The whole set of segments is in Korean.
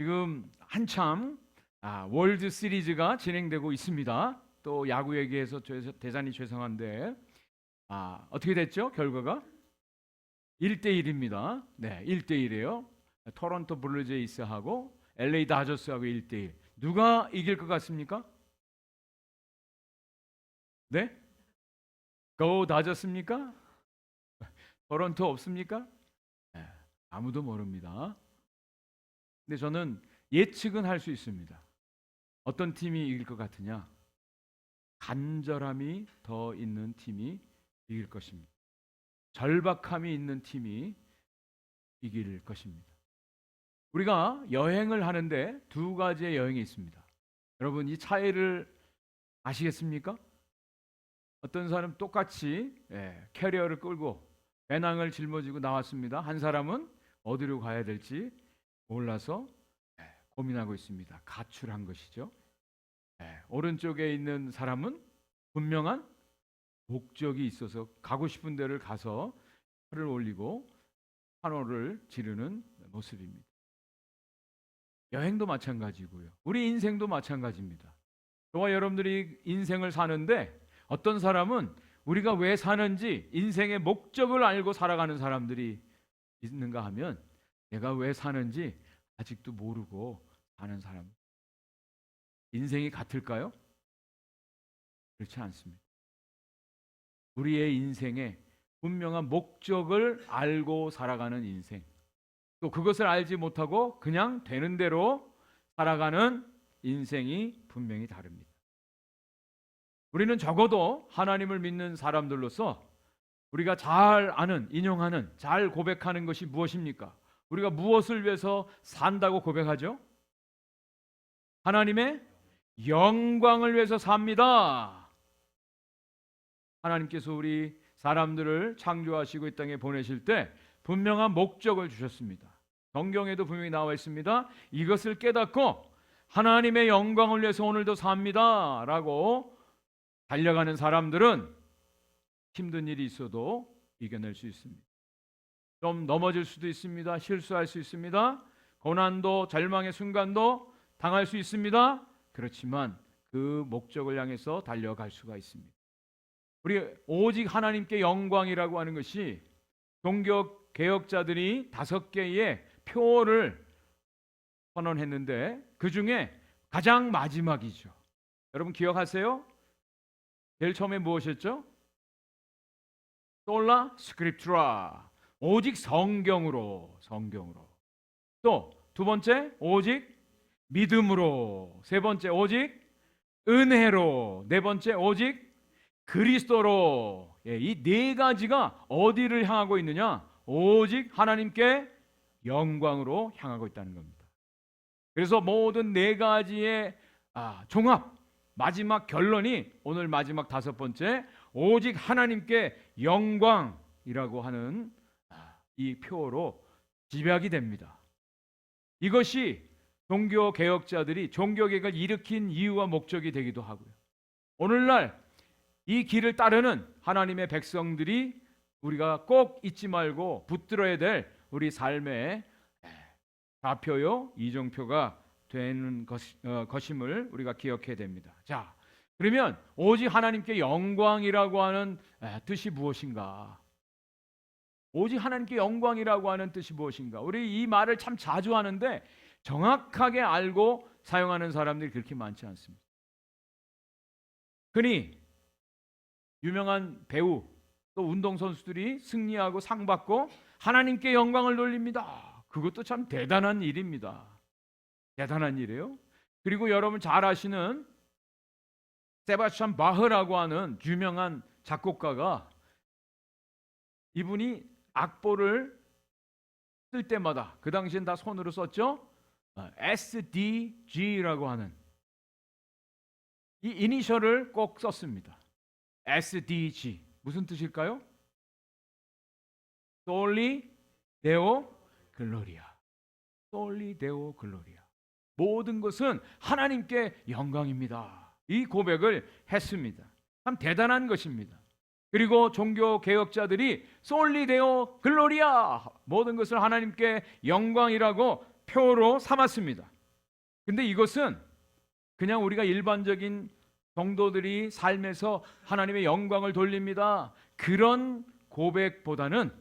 지금 한참 월드 시리즈가 진행되고 있습니다. 또 야구 얘기해서 대단히 죄송한데 어떻게 됐죠? 결과가 1대1입니다. 네, 1대1이에요. 토론토 블루제이스하고 LA 다저스하고 1대1. 누가 이길 것 같습니까? 네? 고 다저스입니까? 토론토 없습니까? 네, 아무도 모릅니다. 근데 저는 예측은 할 수 있습니다. 어떤 팀이 이길 것 같으냐? 간절함이 더 있는 팀이 이길 것입니다. 절박함이 있는 팀이 이길 것입니다. 우리가 여행을 하는데 두 가지의 여행이 있습니다. 여러분 이 차이를 아시겠습니까? 어떤 사람 똑같이 캐리어를 끌고 배낭을 짊어지고 나왔습니다. 한 사람은 어디로 가야 될지 몰라서 고민하고 있습니다. 가출한 것이죠. 오른쪽에 있는 사람은 분명한 목적이 있어서 가고 싶은 데를 가서 팔을 올리고 환호를 지르는 모습입니다. 여행도 마찬가지고요. 우리 인생도 마찬가지입니다. 저와 여러분들이 인생을 사는데 어떤 사람은 우리가 왜 사는지 인생의 목적을 알고 살아가는 사람들이 있는가 하면 내가 왜 사는지 아직도 모르고 사는 사람. 인생이 같을까요? 그렇지 않습니다. 우리의 인생에 분명한 목적을 알고 살아가는 인생, 또 그것을 알지 못하고 그냥 되는 대로 살아가는 인생이 분명히 다릅니다. 우리는 적어도 하나님을 믿는 사람들로서 우리가 잘 아는, 인용하는, 잘 고백하는 것이 무엇입니까? 우리가 무엇을 위해서 산다고 고백하죠? 하나님의 영광을 위해서 삽니다. 하나님께서 우리 사람들을 창조하시고 이 땅에 보내실 때 분명한 목적을 주셨습니다. 성경에도 분명히 나와 있습니다. 이것을 깨닫고 하나님의 영광을 위해서 오늘도 삽니다 라고 달려가는 사람들은 힘든 일이 있어도 이겨낼 수 있습니다. 좀 넘어질 수도 있습니다. 실수할 수 있습니다. 고난도 절망의 순간도 당할 수 있습니다. 그렇지만 그 목적을 향해서 달려갈 수가 있습니다. 우리 오직 하나님께 영광이라고 하는 것이 종교 개혁자들이 5개의 표를 선언했는데 그 중에 가장 마지막이죠. 여러분 기억하세요? 제일 처음에 무엇이었죠? 솔라 스크립투라, 오직 성경으로. 또 두 번째 오직 믿음으로, 세 번째 오직 은혜로, 네 번째 오직 그리스도로. 이 네 가지가 어디를 향하고 있느냐? 오직 하나님께 영광으로 향하고 있다는 겁니다. 그래서 모든 네 가지의 종합, 마지막 결론이 오늘 마지막 5번째 오직 하나님께 영광이라고 하는 이 표로 집약이 됩니다. 이것이 종교개혁자들이 종교개혁을 일으킨 이유와 목적이 되기도 하고요. 오늘날 이 길을 따르는 하나님의 백성들이 우리가 꼭 잊지 말고 붙들어야 될 우리 삶의 좌표요, 이정표가 되는 것임을 우리가 기억해야 됩니다. 자, 그러면 오직 하나님께 영광이라고 하는 뜻이 무엇인가? 오직 하나님께 영광이라고 하는 뜻이 무엇인가? 우리 이 말을 참 자주 하는데 정확하게 알고 사용하는 사람들이 그렇게 많지 않습니다. 흔히 유명한 배우 또 운동선수들이 승리하고 상 받고 하나님께 영광을 돌립니다. 그것도 참 대단한 일입니다. 대단한 일이에요. 그리고 여러분 잘 아시는 세바스찬 바흐라고 하는 유명한 작곡가가 이분이 악보를 쓸 때마다 그 당시엔 다 손으로 썼죠. SDG라고 하는 이 이니셜을 꼭 썼습니다. SDG 무슨 뜻일까요? Soli Deo Gloria. Soli Deo Gloria. 모든 것은 하나님께 영광입니다. 이 고백을 했습니다. 참 대단한 것입니다. 그리고 종교 개혁자들이 Soli Deo Gloria, 모든 것을 하나님께 영광이라고 표로 삼았습니다. 근데 이것은 그냥 우리가 일반적인 성도들이 삶에서 하나님의 영광을 돌립니다, 그런 고백보다는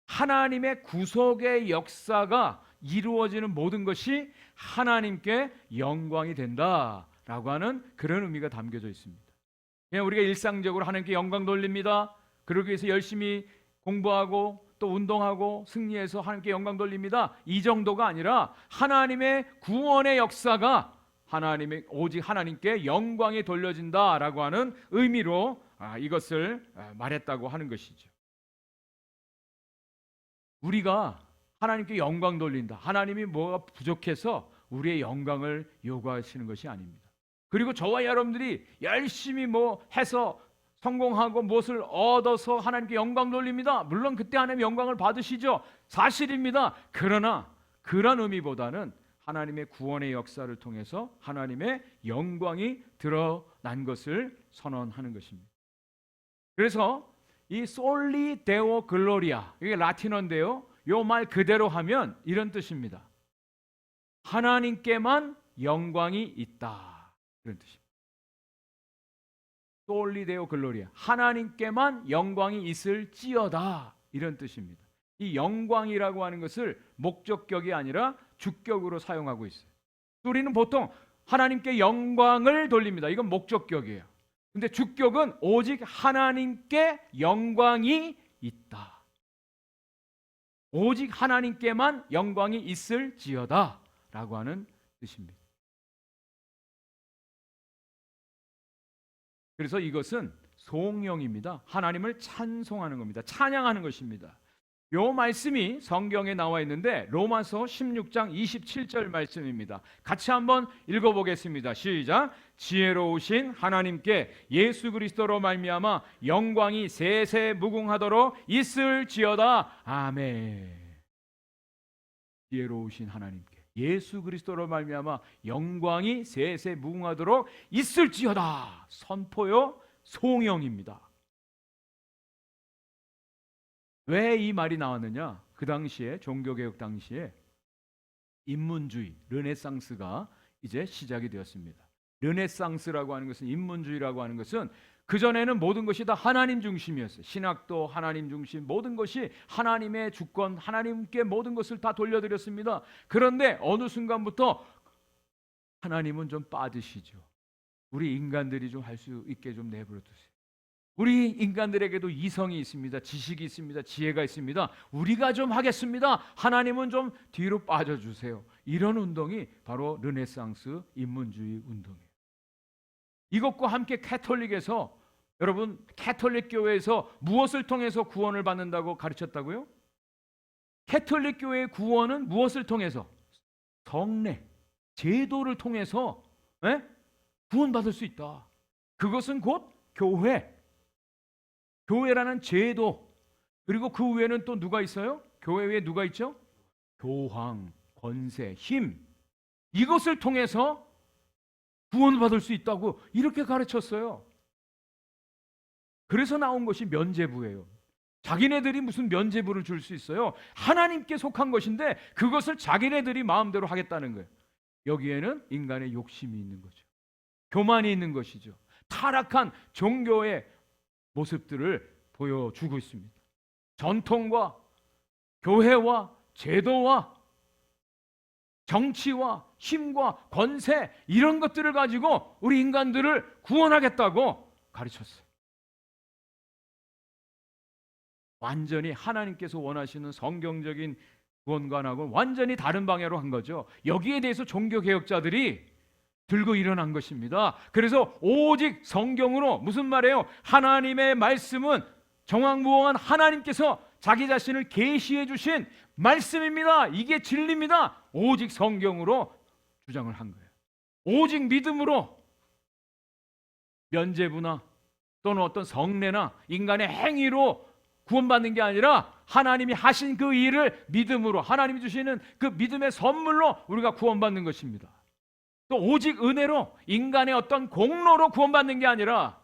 하나님의 구속의 역사가 이루어지는 모든 것이 하나님께 영광이 된다라고 하는 그런 의미가 담겨져 있습니다. 그냥 우리가 일상적으로 하나님께 영광 돌립니다, 그러기 위해서 열심히 공부하고 또 운동하고 승리해서 하나님께 영광 돌립니다, 이 정도가 아니라 하나님의 구원의 역사가 오직 하나님께 영광이 돌려진다라고 하는 의미로 이것을 말했다고 하는 것이죠. 우리가 하나님께 영광 돌린다, 하나님이 뭐가 부족해서 우리의 영광을 요구하시는 것이 아닙니다. 그리고 저와 여러분들이 열심히 해서 성공하고 무엇을 얻어서 하나님께 영광 돌립니다, 물론 그때 하나님 영광을 받으시죠, 사실입니다. 그러나 그런 의미보다는 하나님의 구원의 역사를 통해서 하나님의 영광이 드러난 것을 선언하는 것입니다. 그래서 이 솔리 데오 글로리아, 이게 라틴어인데요, 이 말 그대로 하면 이런 뜻입니다. 하나님께만 영광이 있다, 그런 뜻입니다. 솔리 데오 글로리아, 하나님께만 영광이 있을지어다, 이런 뜻입니다. 이 영광이라고 하는 것을 목적격이 아니라 주격으로 사용하고 있어요. 우리는 보통 하나님께 영광을 돌립니다, 이건 목적격이에요. 근데 주격은 오직 하나님께 영광이 있다, 오직 하나님께만 영광이 있을지어다 라고 하는 뜻입니다. 그래서 이것은 송영입니다. 하나님을 찬송하는 겁니다. 찬양하는 것입니다. 요 말씀이 성경에 나와 있는데 로마서 16장 27절 말씀입니다. 같이 한번 읽어보겠습니다. 시작. 지혜로우신 하나님께 예수 그리스도로 말미암아 영광이 세세 무궁하도록 있을지어다. 아멘. 지혜로우신 하나님께 예수 그리스도로 말미암아 영광이 세세 무궁하도록 있을지어다. 선포요, 송영입니다. 왜 이 말이 나왔느냐? 그 당시에 종교개혁 당시에 인문주의, 르네상스가 이제 시작이 되었습니다. 르네상스라고 하는 것은, 인문주의라고 하는 것은 그전에는 모든 것이 다 하나님 중심이었어요. 신학도 하나님 중심, 모든 것이 하나님의 주권, 하나님께 모든 것을 다 돌려드렸습니다. 그런데 어느 순간부터 하나님은 좀 빠지시죠. 우리 인간들이 좀 할 수 있게 좀 내버려 두세요. 우리 인간들에게도 이성이 있습니다. 지식이 있습니다. 지혜가 있습니다. 우리가 좀 하겠습니다. 하나님은 좀 뒤로 빠져주세요. 이런 운동이 바로 르네상스 인문주의 운동이에요. 이것과 함께 캐톨릭에서, 여러분 캐톨릭 교회에서 무엇을 통해서 구원을 받는다고 가르쳤다고요? 캐톨릭 교회의 구원은 무엇을 통해서? 성례, 제도를 통해서 구원받을 수 있다. 그것은 곧 교회라는 제도, 그리고 그 위에는 또 누가 있어요? 교회 위에 누가 있죠? 교황, 권세, 힘, 이것을 통해서 구원받을 수 있다고 이렇게 가르쳤어요. 그래서 나온 것이 면죄부예요. 자기네들이 무슨 면죄부를 줄 수 있어요? 하나님께 속한 것인데 그것을 자기네들이 마음대로 하겠다는 거예요. 여기에는 인간의 욕심이 있는 거죠. 교만이 있는 것이죠. 타락한 종교의 모습들을 보여주고 있습니다. 전통과 교회와 제도와 정치와 힘과 권세, 이런 것들을 가지고 우리 인간들을 구원하겠다고 가르쳤어요. 완전히 하나님께서 원하시는 성경적인 구원관하고는 완전히 다른 방향으로 한 거죠. 여기에 대해서 종교개혁자들이 들고 일어난 것입니다. 그래서 오직 성경으로, 무슨 말이에요? 하나님의 말씀은 정황무엉한 하나님께서 자기 자신을 계시해 주신 말씀입니다. 이게 진리입니다. 오직 성경으로 주장을 한 거예요. 오직 믿음으로 면죄부나 또는 어떤 성례나 인간의 행위로 구원받는 게 아니라 하나님이 하신 그 일을 믿음으로, 하나님이 주시는 그 믿음의 선물로 우리가 구원받는 것입니다. 또 오직 은혜로, 인간의 어떤 공로로 구원받는 게 아니라,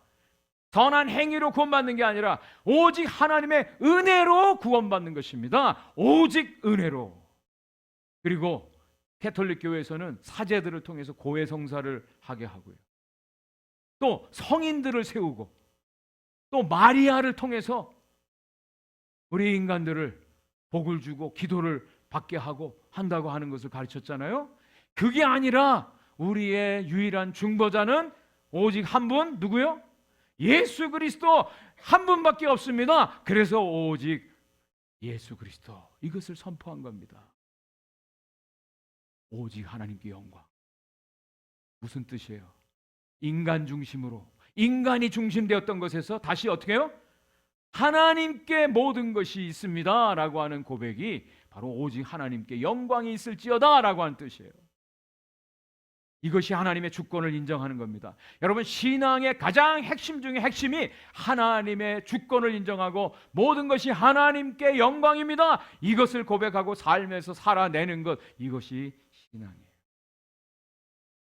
선한 행위로 구원받는 게 아니라 오직 하나님의 은혜로 구원받는 것입니다. 오직 은혜로. 그리고 캐톨릭 교회에서는 사제들을 통해서 고해성사를 하게 하고요. 또 성인들을 세우고 또 마리아를 통해서 우리 인간들을 복을 주고 기도를 받게 하고 한다고 하는 것을 가르쳤잖아요. 그게 아니라 우리의 유일한 중보자는 오직 한 분, 누구요? 예수 그리스도 한 분밖에 없습니다. 그래서 오직 예수 그리스도, 이것을 선포한 겁니다. 오직 하나님께 영광. 무슨 뜻이에요? 인간 중심으로, 인간이 중심되었던 것에서 다시 어떻게 해요? 하나님께 모든 것이 있습니다 라고 하는 고백이 바로 오직 하나님께 영광이 있을지어다 라고 하는 뜻이에요. 이것이 하나님의 주권을 인정하는 겁니다. 여러분, 신앙의 가장 핵심 중에 핵심이 하나님의 주권을 인정하고 모든 것이 하나님께 영광입니다, 이것을 고백하고 삶에서 살아내는 것, 이것이 신앙이에요.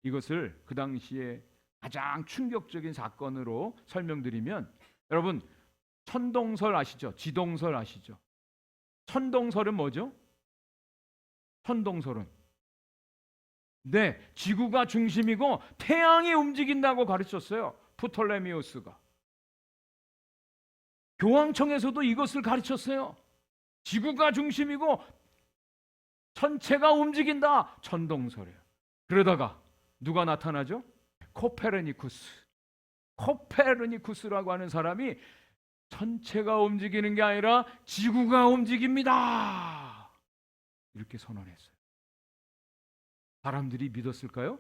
이것을 그 당시에 가장 충격적인 사건으로 설명드리면, 여러분 천동설 아시죠? 지동설 아시죠? 천동설은 뭐죠? 천동설은 네, 지구가 중심이고 태양이 움직인다고 가르쳤어요. 프톨레미우스가. 교황청에서도 이것을 가르쳤어요. 지구가 중심이고 전체가 움직인다, 천동설이에요. 그러다가 누가 나타나죠? 코페르니쿠스라고 하는 사람이 전체가 움직이는 게 아니라 지구가 움직입니다, 이렇게 선언했어요. 사람들이 믿었을까요?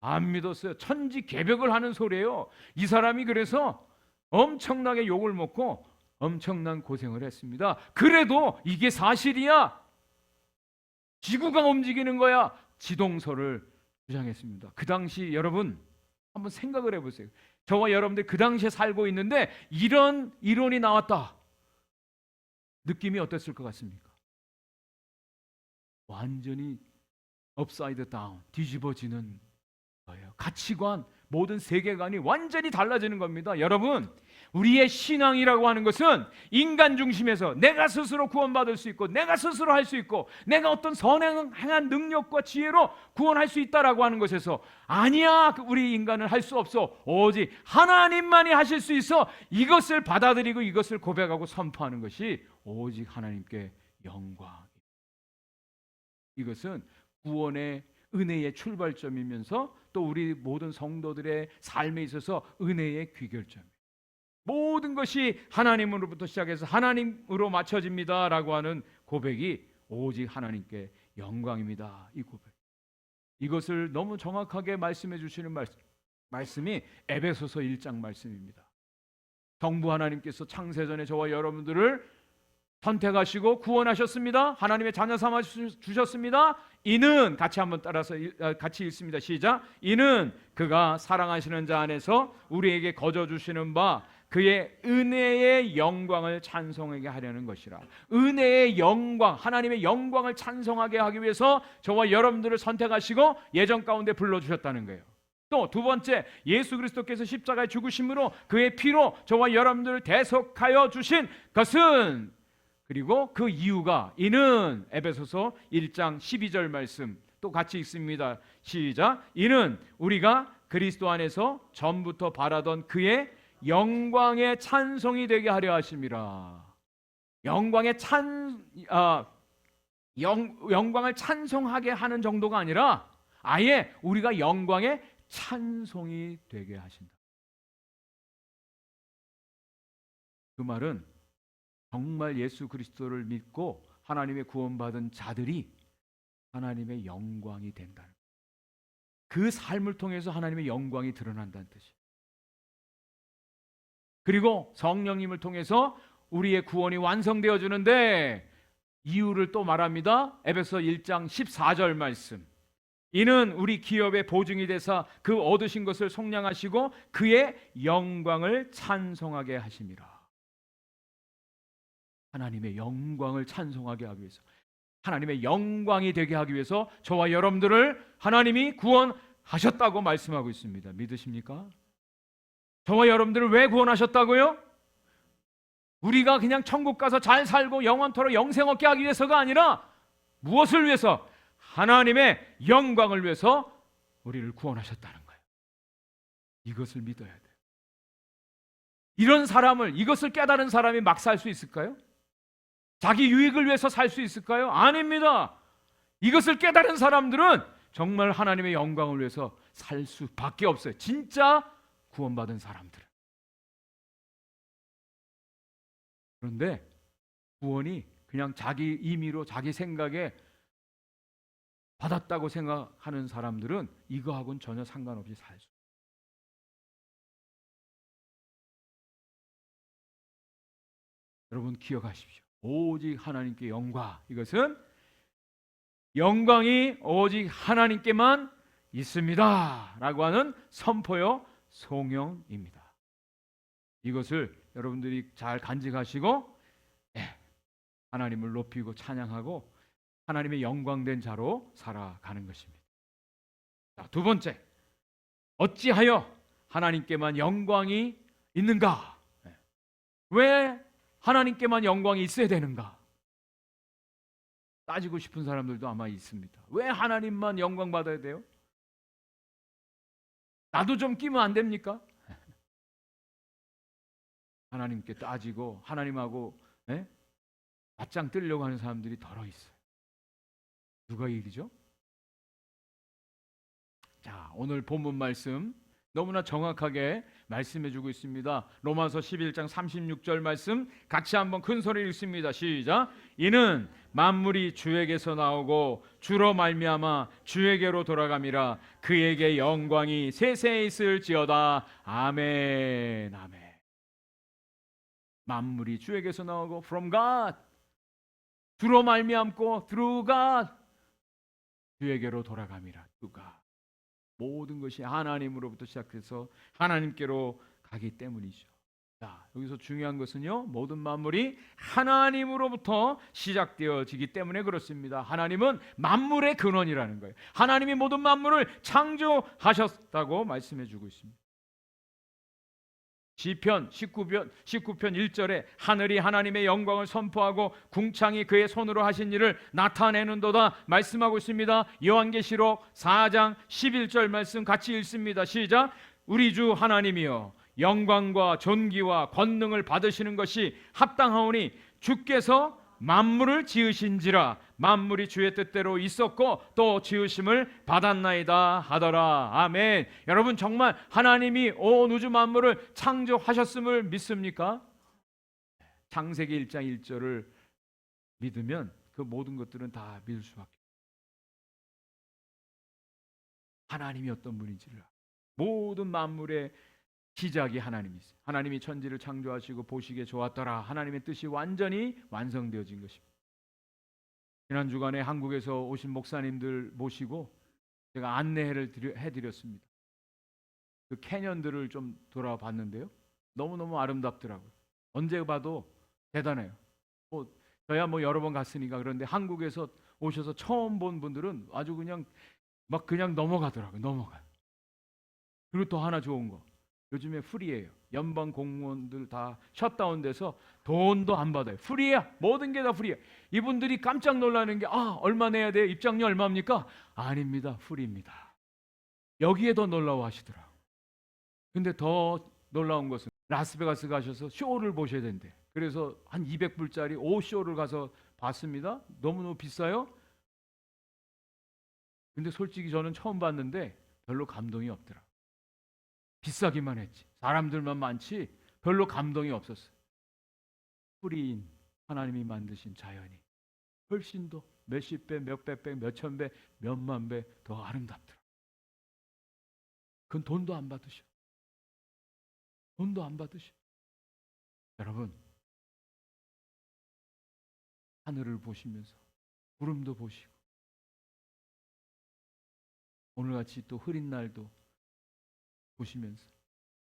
안 믿었어요. 천지개벽을 하는 소리예요. 이 사람이 그래서 엄청나게 욕을 먹고 엄청난 고생을 했습니다. 그래도 이게 사실이야, 지구가 움직이는 거야, 지동설을 주장했습니다. 그 당시 여러분 한번 생각을 해보세요. 저와 여러분들 그 당시에 살고 있는데 이런 이론이 나왔다, 느낌이 어땠을 것 같습니까? 완전히 업사이드 다운, 뒤집어지는 거예요. 가치관, 모든 세계관이 완전히 달라지는 겁니다. 여러분, 우리의 신앙이라고 하는 것은 인간 중심에서 내가 스스로 구원받을 수 있고 내가 스스로 할 수 있고 내가 어떤 선행한 능력과 지혜로 구원할 수 있다라고 하는 것에서, 아니야, 우리 인간은 할 수 없어, 오직 하나님만이 하실 수 있어, 이것을 받아들이고 이것을 고백하고 선포하는 것이 오직 하나님께 영광. 이것은 구원의 은혜의 출발점이면서 또 우리 모든 성도들의 삶에 있어서 은혜의 귀결점이에요. 모든 것이 하나님으로부터 시작해서 하나님으로 맞춰집니다 라고 하는 고백이 오직 하나님께 영광입니다, 이 고백. 이것을 너무 정확하게 말씀해 주시는 말씀이 에베소서 1장 말씀입니다. 정부 하나님께서 창세전에 저와 여러분들을 선택하시고 구원하셨습니다. 하나님의 자녀 삼아 주셨습니다. 이는, 같이 한번 따라서 같이 읽습니다. 시작. 이는 그가 사랑하시는 자 안에서 우리에게 거저 주시는 바 그의 은혜의 영광을 찬송하게 하려는 것이라. 은혜의 영광, 하나님의 영광을 찬송하게 하기 위해서 저와 여러분들을 선택하시고 예정 가운데 불러주셨다는 거예요. 또 두 번째, 예수 그리스도께서 십자가에 죽으심으로 그의 피로 저와 여러분들을 대속하여 주신 것은, 그리고 그 이유가, 이는 에베소서 1장 12절 말씀 또 같이 읽습니다. 시작. 이는 우리가 그리스도 안에서 전부터 바라던 그의 영광의 찬송이 되게 하려 하심이라. 영광을 찬송하게 하는 정도가 아니라 아예 우리가 영광의 찬송이 되게 하신다. 그 말은 정말 예수 그리스도를 믿고 하나님의 구원받은 자들이 하나님의 영광이 된다는, 그 삶을 통해서 하나님의 영광이 드러난다는 뜻이에요. 그리고 성령님을 통해서 우리의 구원이 완성되어 주는데 이유를 또 말합니다. 에베소 1장 14절 말씀. 이는 우리 기업의 보증이 되사 그 얻으신 것을 속량하시고 그의 영광을 찬송하게 하심이라. 하나님의 영광을 찬송하게 하기 위해서, 하나님의 영광이 되게 하기 위해서 저와 여러분들을 하나님이 구원하셨다고 말씀하고 있습니다. 믿으십니까? 저와 여러분들을 왜 구원하셨다고요? 우리가 그냥 천국 가서 잘 살고 영원토록 영생 얻게 하기 위해서가 아니라 무엇을 위해서? 하나님의 영광을 위해서 우리를 구원하셨다는 거예요. 이것을 믿어야 돼요. 이런 사람을, 이것을 깨달은 사람이 막 살 수 있을까요? 자기 유익을 위해서 살 수 있을까요? 아닙니다. 이것을 깨달은 사람들은 정말 하나님의 영광을 위해서 살 수밖에 없어요. 진짜 구원받은 사람들은. 그런데 구원이 그냥 자기 임의로 자기 생각에 받았다고 생각하는 사람들은 이거하고는 전혀 상관없이 살 수. 여러분 기억하십시오. 오직 하나님께 영광. 이것은 영광이 오직 하나님께만 있습니다 라고 하는 선포요 송영입니다. 이것을 여러분들이 잘 간직하시고 하나님을 높이고 찬양하고 하나님의 영광된 자로 살아가는 것입니다. 자, 두 번째, 어찌하여 하나님께만 영광이 있는가? 왜 하나님께만 영광이 있어야 되는가? 따지고 싶은 사람들도 아마 있습니다. 왜 하나님만 영광 받아야 돼요? 나도 좀 끼면 안 됩니까? 하나님께 따지고 하나님하고 맞짱 뜨려고 하는 사람들이 더러 있어요. 누가 일이죠? 자, 오늘 본문 말씀 너무나 정확하게 말씀해주고 있습니다. 로마서 11장 36절 말씀 같이 한번 큰 소리로 읽습니다. 시작. 이는 만물이 주에게서 나오고 주로 말미암아 주에게로 돌아감이라. 그에게 영광이 세세에 있을지어다. 아멘. 아멘. 만물이 주에게서 나오고 from God, 주로 말미암고 through God, 주에게로 돌아감이라. 누가 모든 것이 하나님으로부터 시작해서 하나님께로 가기 때문이죠. 자, 여기서 중요한 것은요, 모든 만물이 하나님으로부터 시작되어지기 때문에 그렇습니다. 하나님은 만물의 근원이라는 거예요. 하나님이 모든 만물을 창조하셨다고 말씀해 주고 있습니다. 시편 19편 1절에 하늘이 하나님의 영광을 선포하고 궁창이 그의 손으로 하신 일을 나타내는도다 말씀하고 있습니다. 요한계시록 4장 11절 말씀 같이 읽습니다. 시작. 우리 주 하나님이여 영광과 존귀와 권능을 받으시는 것이 합당하오니 주께서 만물을 지으신지라. 만물이 주의 뜻대로 있었고 또 지으심을 받았나이다 하더라. 아멘. 여러분 정말 하나님이 온 우주 만물을 창조하셨음을 믿습니까? 창세기 1장 1절을 믿으면 그 모든 것들은 다 믿을 수밖에 없어요. 하나님이 어떤 분인지를, 모든 만물의 시작이 하나님이세요. 하나님이 천지를 창조하시고 보시기에 좋았더라. 하나님의 뜻이 완전히 완성되어진 것입니다. 지난 주간에 한국에서 오신 목사님들 모시고 제가 안내를 해드렸습니다. 그 캐년들을 좀 돌아봤는데요, 너무너무 아름답더라고요. 언제 봐도 대단해요. 저야 여러 번 갔으니까. 그런데 한국에서 오셔서 처음 본 분들은 아주 그냥 넘어가더라고요. 넘어가요. 그리고 또 하나 좋은 거, 요즘에 프리예요. 연방 공무원들 다 셧다운돼서 돈도 안 받아요. 프리야. 모든 게 다 프리야. 이분들이 깜짝 놀라는 게 얼마 내야 돼요? 입장료 얼마입니까? 아닙니다. 프리입니다. 여기에 더 놀라워하시더라고요. 근데 더 놀라운 것은 라스베가스 가셔서 쇼를 보셔야 된대. 그래서 한 200불짜리 5쇼를 가서 봤습니다. 너무너무 비싸요. 근데 솔직히 저는 처음 봤는데 별로 감동이 없더라고요. 비싸기만 했지. 사람들만 많지 별로 감동이 없었어요. 뿌리인 하나님이 만드신 자연이 훨씬 더 몇십 배, 몇백 배, 몇천 배, 몇만 배 더 아름답더라. 그건 돈도 안 받으셔. 돈도 안 받으셔. 여러분, 하늘을 보시면서 구름도 보시고 오늘같이 또 흐린 날도 보시면서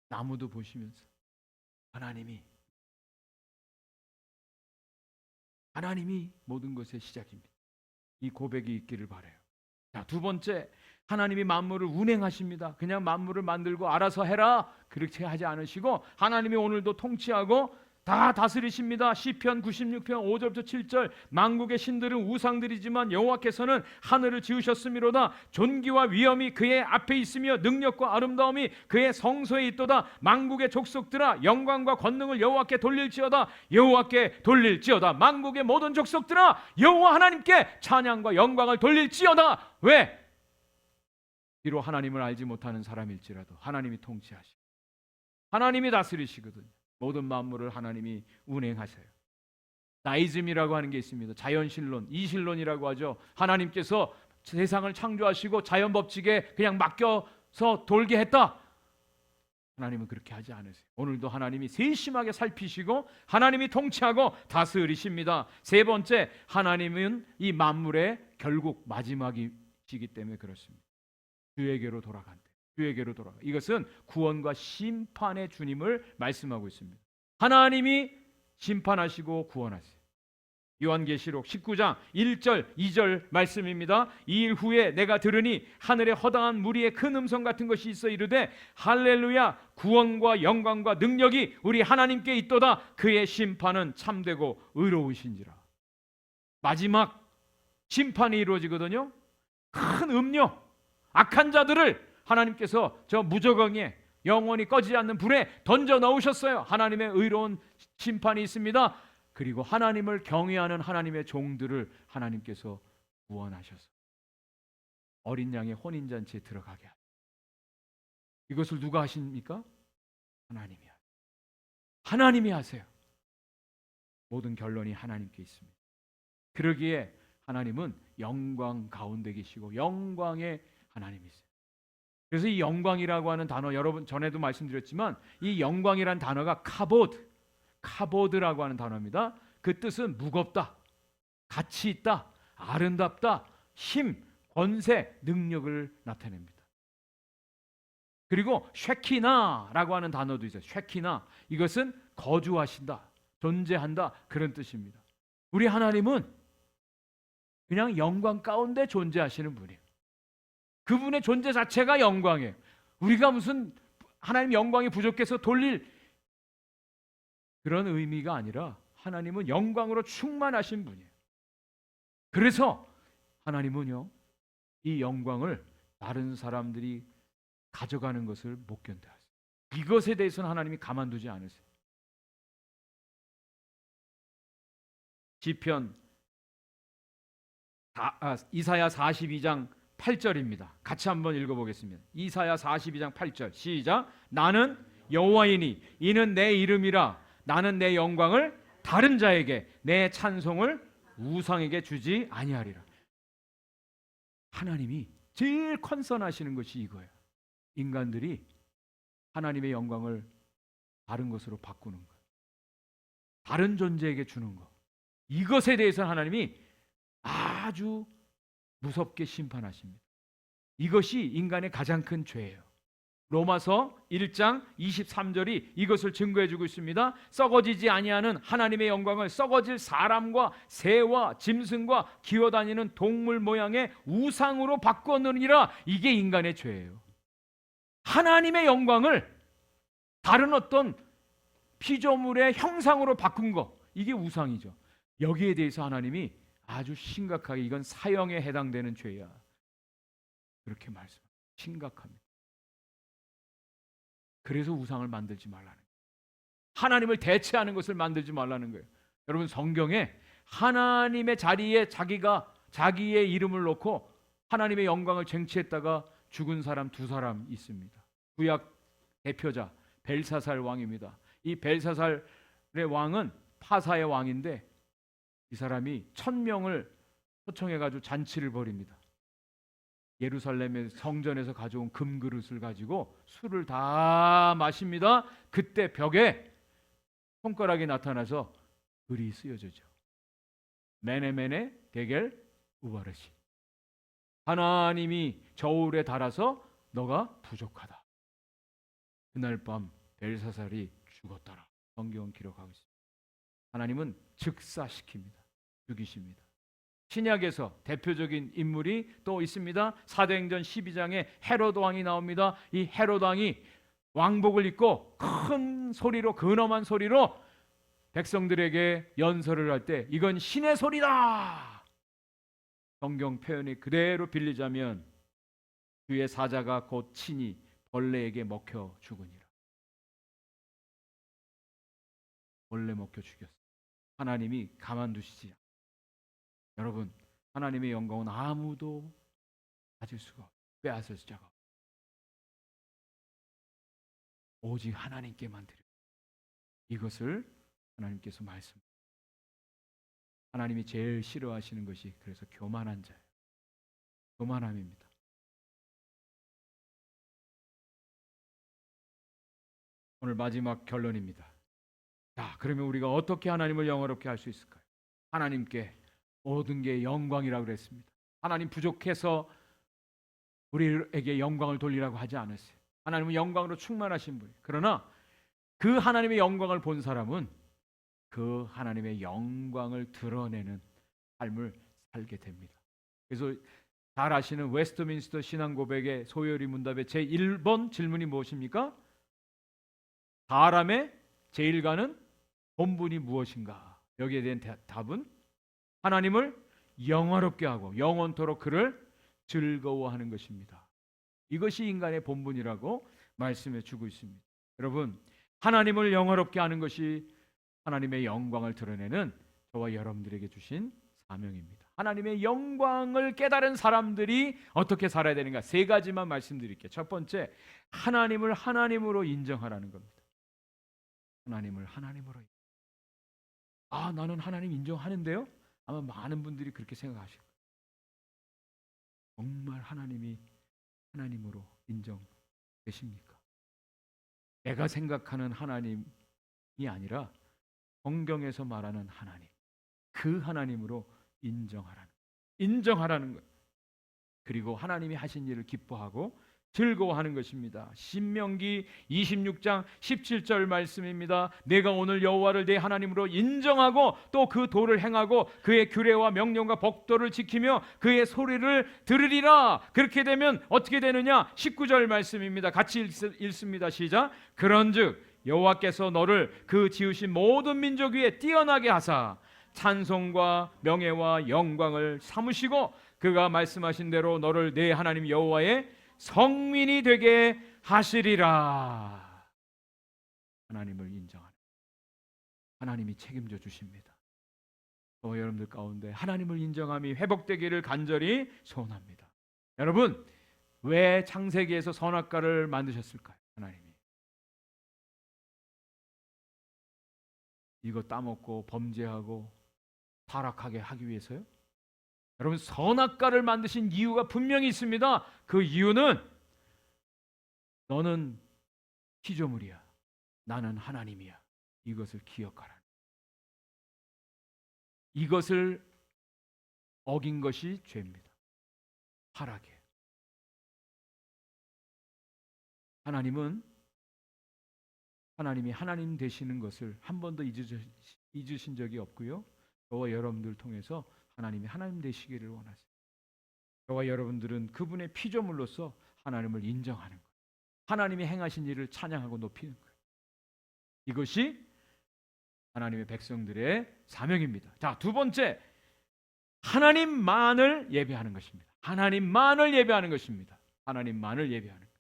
나무도 보시면서 하나님이 모든 것의 시작입니다. 이 고백이 있기를 바라요. 자, 두 번째, 하나님이 만물을 운행하십니다. 그냥 만물을 만들고 알아서 해라 그렇게 하지 않으시고 하나님이 오늘도 통치하고 다 다스리십니다. 시편 96편 5절부터 7절 만국의 신들은 우상들이지만 여호와께서는 하늘을 지으셨음이로다. 존귀와 위엄이 그의 앞에 있으며 능력과 아름다움이 그의 성소에 있도다. 만국의 족속들아 영광과 권능을 여호와께 돌릴지어다. 여호와께 돌릴지어다. 만국의 모든 족속들아 여호와 하나님께 찬양과 영광을 돌릴지어다. 왜? 비록 하나님을 알지 못하는 사람일지라도 하나님이 통치하시고 하나님이 다스리시거든요. 모든 만물을 하나님이 운행하세요. 나이즘이라고 하는 게 있습니다. 자연신론, 이신론이라고 하죠. 하나님께서 세상을 창조하시고 자연 법칙에 그냥 맡겨서 돌게 했다. 하나님은 그렇게 하지 않으세요. 오늘도 하나님이 세심하게 살피시고 하나님이 통치하고 다스리십니다. 세 번째, 하나님은 이 만물의 결국 마지막이시기 때문에 그렇습니다. 주에게로 돌아간다. 주에게로 돌아가. 이것은 구원과 심판의 주님을 말씀하고 있습니다. 하나님이 심판하시고 구원하세요. 요한계시록 19장 1절 2절 말씀입니다. 이 일 후에 내가 들으니 하늘에 허다한 무리의 큰 음성 같은 것이 있어 이르되 할렐루야 구원과 영광과 능력이 우리 하나님께 있도다. 그의 심판은 참되고 의로우신지라. 마지막 심판이 이루어지거든요. 큰 음료, 악한 자들을 하나님께서 저 무저강에 영원히 꺼지지 않는 불에 던져 넣으셨어요. 하나님의 의로운 심판이 있습니다. 그리고 하나님을 경외하는 하나님의 종들을 하나님께서 구원하셔서 어린 양의 혼인잔치에 들어가게 하십니다. 이것을 누가 하십니까? 하나님이 하세요. 하나님이 하세요. 모든 결론이 하나님께 있습니다. 그러기에 하나님은 영광 가운데 계시고 영광의 하나님이세요. 그래서 이 영광이라고 하는 단어, 여러분 전에도 말씀드렸지만 이 영광이란 단어가 카보드라고 하는 단어입니다. 그 뜻은 무겁다, 가치 있다, 아름답다, 힘, 권세, 능력을 나타냅니다. 그리고 쉐키나라고 하는 단어도 있어요. 쉐키나, 이것은 거주하신다, 존재한다, 그런 뜻입니다. 우리 하나님은 그냥 영광 가운데 존재하시는 분이에요. 그분의 존재 자체가 영광이에요. 우리가 무슨 하나님 영광이 부족해서 돌릴 그런 의미가 아니라 하나님은 영광으로 충만하신 분이에요. 그래서 하나님은요, 이 영광을 다른 사람들이 가져가는 것을 못 견뎌하세요. 이것에 대해서는 하나님이 가만두지 않으세요. 시편 이사야 42장 8절입니다. 같이 한번 읽어보겠습니다. 이사야 42장 8절 시작. 나는 여호와이니 이는 내 이름이라. 나는 내 영광을 다른 자에게 내 찬송을 우상에게 주지 아니하리라. 하나님이 제일 컨선하시는 것이 이거예요. 인간들이 하나님의 영광을 다른 것으로 바꾸는 것, 다른 존재에게 주는 것, 이것에 대해서 하나님이 아주 무섭게 심판하십니다. 이것이 인간의 가장 큰 죄예요. 로마서 1장 23절이 이것을 증거해 주고 있습니다. 썩어지지 아니하는 하나님의 영광을 썩어질 사람과 새와 짐승과 기어다니는 동물 모양의 우상으로 바꾸었느니라. 이게 인간의 죄예요. 하나님의 영광을 다른 어떤 피조물의 형상으로 바꾼 거, 이게 우상이죠. 여기에 대해서 하나님이 아주 심각하게 이건 사형에 해당되는 죄야, 그렇게 말씀합니다. 심각합니다. 그래서 우상을 만들지 말라는 거예요. 하나님을 대체하는 것을 만들지 말라는 거예요. 여러분, 성경에 하나님의 자리에 자기의 이름을 놓고 하나님의 영광을 쟁취했다가 죽은 사람 두 사람 있습니다. 구약 대표자 벨사살 왕입니다. 이 벨사살의 왕은 파사의 왕인데 이 사람이 1000명을 초청해가지고 잔치를 벌입니다. 예루살렘의 성전에서 가져온 금그릇을 가지고 술을 다 마십니다. 그때 벽에 손가락이 나타나서 글이 쓰여지죠. 메네메네 데겔 우바르시. 하나님이 저울에 달아서 너가 부족하다. 그날 밤 벨사살이 죽었더라. 성경은 기록하고 있습니다. 하나님은 즉사시킵니다. 죽이십니다. 신약에서 대표적인 인물이 또 있습니다. 사도행전 12장에 헤롯 왕이 나옵니다. 이 헤롯 왕이 왕복을 입고 큰 소리로, 근엄한 소리로 백성들에게 연설을 할 때 이건 신의 소리다. 성경 표현이 그대로 빌리자면 주의 사자가 곧 친히 벌레에게 먹혀 죽으니라. 벌레 먹혀 죽였어. 하나님이 가만두시지 않아요. 여러분, 하나님의 영광은 아무도 가질 수가 없어요. 빼앗을 자가 오직 하나님께만 드려요. 이것을 하나님께서 말씀. 하나님이 제일 싫어하시는 것이 그래서 교만한 자예요. 교만함입니다. 오늘 마지막 결론입니다. 자, 그러면 우리가 어떻게 하나님을 영화롭게 할 수 있을까요? 하나님께 모든 게 영광이라고 그랬습니다. 하나님 부족해서 우리에게 영광을 돌리라고 하지 않았어요. 하나님은 영광으로 충만하신 분이에요. 그러나 그 하나님의 영광을 본 사람은 그 하나님의 영광을 드러내는 삶을 살게 됩니다. 그래서 잘 아시는 웨스트민스터 신앙 고백의 소요리 문답의 제1번 질문이 무엇입니까? 사람의 제일 가는 본분이 무엇인가? 여기에 대한 답은 하나님을 영화롭게 하고 영원토록 그를 즐거워하는 것입니다. 이것이 인간의 본분이라고 말씀해 주고 있습니다. 여러분, 하나님을 영화롭게 하는 것이 하나님의 영광을 드러내는 저와 여러분들에게 주신 사명입니다. 하나님의 영광을 깨달은 사람들이 어떻게 살아야 되는가? 세 가지만 말씀드릴게요. 첫 번째, 하나님을 하나님으로 인정하라는 겁니다. 하나님을 하나님으로. 나는 하나님 인정하는데요? 아마 많은 분들이 그렇게 생각하실 거예요. 정말 하나님이 하나님으로 인정되십니까? 내가 생각하는 하나님이 아니라 성경에서 말하는 하나님, 그 하나님으로 인정하라는 거예요. 그리고 하나님이 하신 일을 기뻐하고 즐거워하는 것입니다. 신명기 26장 17절 말씀입니다. 내가 오늘 여호와를 내 하나님으로 인정하고 또 그 도를 행하고 그의 규례와 명령과 법도를 지키며 그의 소리를 들으리라. 그렇게 되면 어떻게 되느냐? 19절 말씀입니다. 같이 읽습니다. 시작. 그런즉 여호와께서 너를 그 지으신 모든 민족 위에 뛰어나게 하사 찬송과 명예와 영광을 삼으시고 그가 말씀하신 대로 너를 내 하나님 여호와의 성민이 되게 하시리라. 하나님을 인정하는, 하나님이 책임져 주십니다. 저와 여러분들 가운데 하나님을 인정함이 회복되기를 간절히 소원합니다. 여러분, 왜 창세기에서 선악과를 만드셨을까요? 하나님이 이거 따먹고 범죄하고 타락하게 하기 위해서요? 여러분, 선악과를 만드신 이유가 분명히 있습니다. 그 이유는 너는 피조물이야, 나는 하나님이야. 이것을 기억하라. 이것을 어긴 것이 죄입니다. 타락이에요. 하나님이 하나님 되시는 것을 한 번도 잊으신 적이 없고요. 저와 여러분들 통해서 하나님이 하나님 되시기를 원하세요. 저와 여러분들은 그분의 피조물로서 하나님을 인정하는 거예요. 하나님이 행하신 일을 찬양하고 높이는 거예요. 이것이 하나님의 백성들의 사명입니다. 자, 두 번째, 하나님만을 예배하는 것입니다. 하나님만을 예배하는 것입니다. 하나님만을 예배하는 것.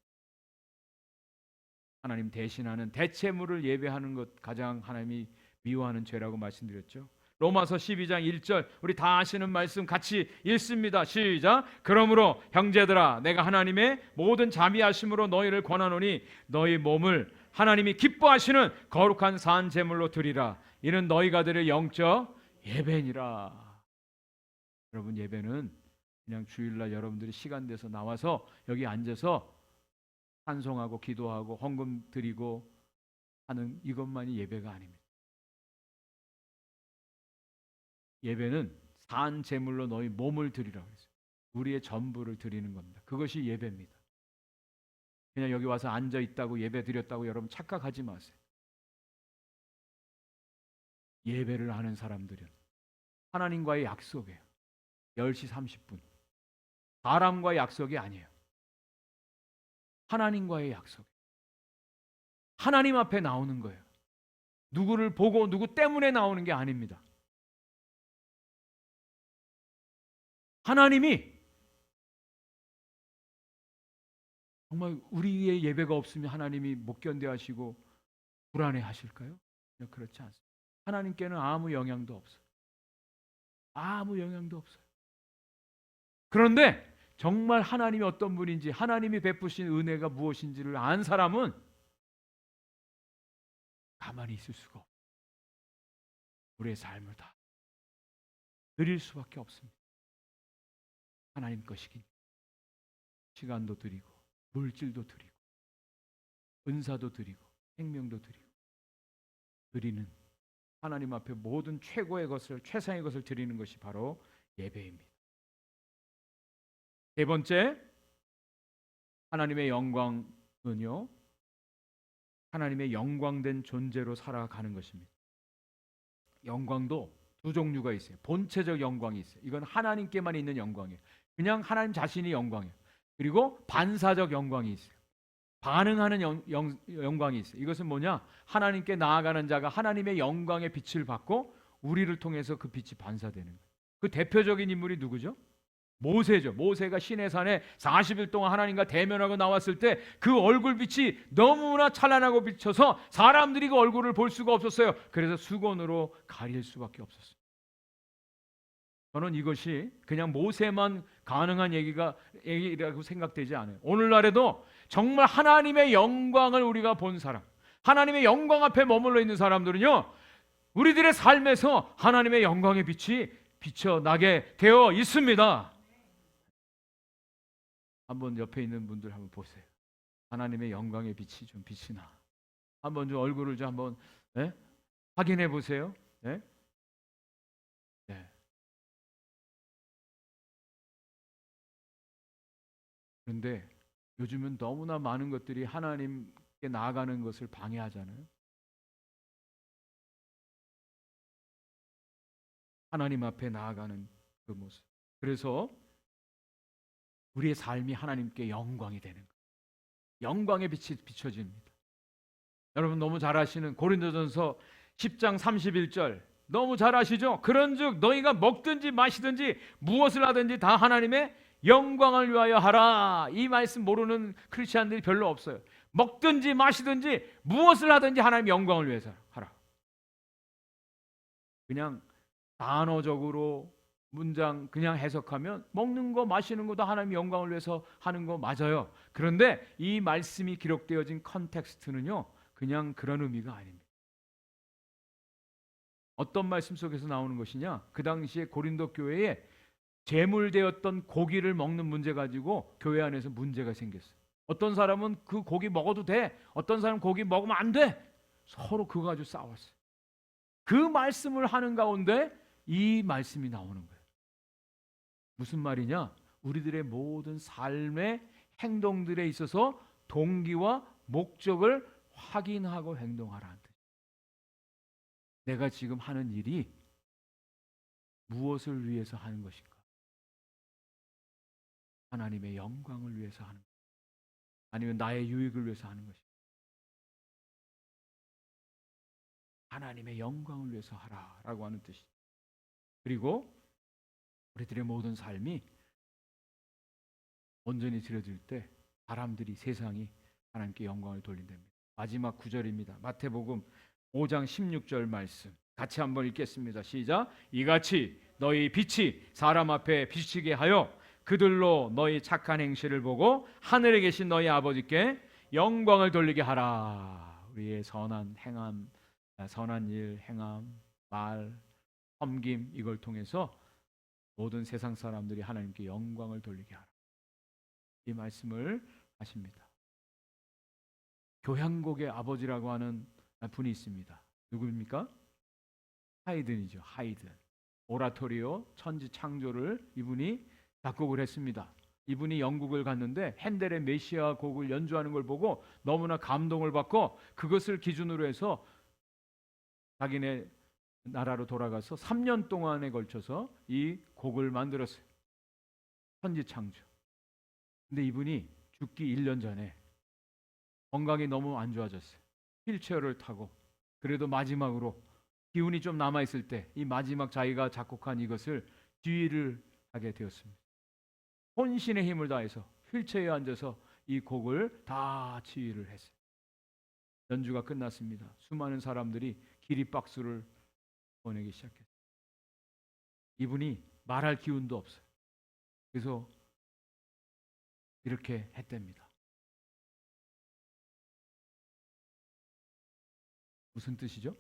하나님 대신하는 대체물을 예배하는 것, 가장 하나님이 미워하는 죄라고 말씀드렸죠. 로마서 12장 1절, 우리 다 아시는 말씀 같이 읽습니다. 시작. 그러므로 형제들아, 내가 하나님의 모든 자비하심으로 너희를 권하노니 너희 몸을 하나님이 기뻐하시는 거룩한 산 제물로 드리라. 이는 너희가 드릴 영적 예배니라. 여러분, 예배는 그냥 주일날 여러분들이 시간 돼서 나와서 여기 앉아서 찬송하고 기도하고 헌금 드리고 하는 이것만이 예배가 아닙니다. 예배는 산 제물로 너희 몸을 드리라고 했어요. 우리의 전부를 드리는 겁니다. 그것이 예배입니다. 그냥 여기 와서 앉아 있다고 예배 드렸다고 여러분 착각하지 마세요. 예배를 하는 사람들은 하나님과의 약속이에요. 10시 30분. 사람과의 약속이 아니에요. 하나님과의 약속. 하나님 앞에 나오는 거예요. 누구를 보고 누구 때문에 나오는 게 아닙니다. 하나님이 정말 우리의 예배가 없으면 하나님이 못 견뎌 하시고 불안해 하실까요? 그렇지 않습니다. 하나님께는 아무 영향도 없어요. 아무 영향도 없어요. 그런데 정말 하나님이 어떤 분인지, 하나님이 베푸신 은혜가 무엇인지를 안 사람은 가만히 있을 수가 없어요. 우리의 삶을 다 드릴 수밖에 없습니다. 하나님 것이긴 시간도 드리고 물질도 드리고 은사도 드리고 생명도 드리고 드리는 하나님 앞에 모든 최고의 것을, 최상의 것을 드리는 것이 바로 예배입니다. 세 번째, 하나님의 영광은요, 하나님의 영광된 존재로 살아가는 것입니다. 영광도 두 종류가 있어요. 본체적 영광이 있어요. 이건 하나님께만 있는 영광이에요. 그냥 하나님 자신이 영광이에요. 그리고 반사적 영광이 있어요. 반응하는 영광이 있어요. 이것은 뭐냐? 하나님께 나아가는 자가 하나님의 영광의 빛을 받고 우리를 통해서 그 빛이 반사되는 거예요. 그 대표적인 인물이 누구죠? 모세죠. 모세가 시내산에 40일 동안 하나님과 대면하고 나왔을 때 그 얼굴빛이 너무나 찬란하고 비쳐서 사람들이 그 얼굴을 볼 수가 없었어요. 그래서 수건으로 가릴 수밖에 없었어요. 저는 이것이 그냥 모세만 가능한 얘기라고 생각되지 않아요. 오늘날에도 정말 하나님의 영광을 우리가 본 사람, 하나님의 영광 앞에 머물러 있는 사람들은요, 우리들의 삶에서 하나님의 영광의 빛이 비쳐나게 되어 있습니다. 한번 옆에 있는 분들 한번 보세요. 하나님의 영광의 빛이 좀 빛이 나. 한번 좀 얼굴을 좀 한번 확인해 보세요. 네? 네. 그런데 요즘은 너무나 많은 것들이 하나님께 나아가는 것을 방해하잖아요. 하나님 앞에 나아가는 그 모습. 그래서 우리의 삶이 하나님께 영광이 되는 거예요. 영광의 빛이 비춰집니다. 여러분 너무 잘 아시는 고린도전서 10장 31절 너무 잘 아시죠? 그런즉 너희가 먹든지 마시든지 무엇을 하든지 다 하나님의 영광을 위하여 하라. 이 말씀 모르는 크리스찬들이 별로 없어요. 먹든지 마시든지 무엇을 하든지 하나님의 영광을 위해서 하라. 그냥 단어적으로 문장 그냥 해석하면 먹는 거 마시는 거 다 하나님의 영광을 위해서 하는 거 맞아요. 그런데 이 말씀이 기록되어진 컨텍스트는요, 그냥 그런 의미가 아닙니다. 어떤 말씀 속에서 나오는 것이냐? 그 당시에 고린도 교회에 제물되었던 고기를 먹는 문제 가지고 교회 안에서 문제가 생겼어요. 어떤 사람은 그 고기 먹어도 돼, 어떤 사람은 고기 먹으면 안 돼. 서로 그거 가지고 싸웠어요. 그 말씀을 하는 가운데 이 말씀이 나오는 거예요. 무슨 말이냐? 우리들의 모든 삶의 행동들에 있어서 동기와 목적을 확인하고 행동하라는 뜻. 내가 지금 하는 일이 무엇을 위해서 하는 것인가? 하나님의 영광을 위해서 하는 것인가? 아니면 나의 유익을 위해서 하는 것인가? 하나님의 영광을 위해서 하라라고 하는 뜻이죠. 그리고 우리들의 모든 삶이 온전히 드려질 때 사람들이, 세상이 하나님께 영광을 돌린답니다. 마지막 9절입니다. 마태복음 5장 16절 말씀 같이 한번 읽겠습니다. 시작. 이같이 너희 빛이 사람 앞에 비치게 하여 그들로 너희 착한 행실을 보고 하늘에 계신 너희 아버지께 영광을 돌리게 하라. 우리의 선한 행함, 선한 일, 행함, 말, 섬김 이걸 통해서 모든 세상 사람들이 하나님께 영광을 돌리게 하라. 이 말씀을 하십니다. 교향곡의 아버지라고 하는 분이 있습니다. 누구입니까? 하이든이죠. 하이든. 오라토리오 천지 창조를 이분이 작곡을 했습니다. 이분이 영국을 갔는데 핸델의 메시아 곡을 연주하는 걸 보고 너무나 감동을 받고 그것을 기준으로 해서 자기네 나라로 돌아가서 3년 동안에 걸쳐서 이 곡을 만들었어요. 천지창조. 근데 이분이 죽기 1년 전에 건강이 너무 안 좋아졌어요. 휠체어를 타고 그래도 마지막으로 기운이 좀 남아 있을 때 이 마지막 자기가 작곡한 이것을 지휘를 하게 되었습니다. 혼신의 힘을 다해서 휠체어에 앉아서 이 곡을 다 지휘를 했어요. 연주가 끝났습니다. 수많은 사람들이 기립박수를 보내기 시작했어요. 이분이 말할 기운도 없어요. 그래서 이렇게 했답니다. 무슨 뜻이죠?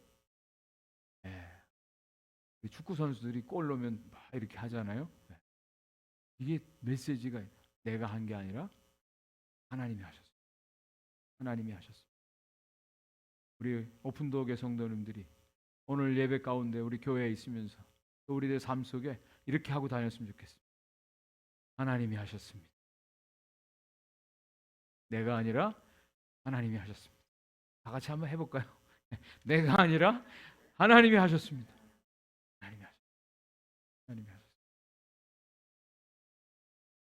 축구 선수들이 골 넣으면 막 이렇게 하잖아요. 이게 메시지가 내가 한 게 아니라 하나님이 하셨어요. 하나님이 하셨어요. 우리 오픈도어 성도님들이 오늘 예배 가운데 우리 교회에 있으면서 또 우리의 삶 속에 이렇게 하고 다녔으면 좋겠습니다. 하나님이 하셨습니다. 내가 아니라 하나님이 하셨습니다. 다 같이 한번 해볼까요? 내가 아니라 하나님이 하셨습니다. 하나님이 하셨습니다. 하나님이 하셨습니다.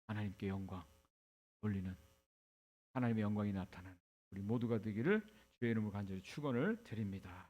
하나님께 영광 돌리는 하나님의 영광이 나타나는 우리 모두가 되기를 주의 이름으로 간절히 축원을 드립니다.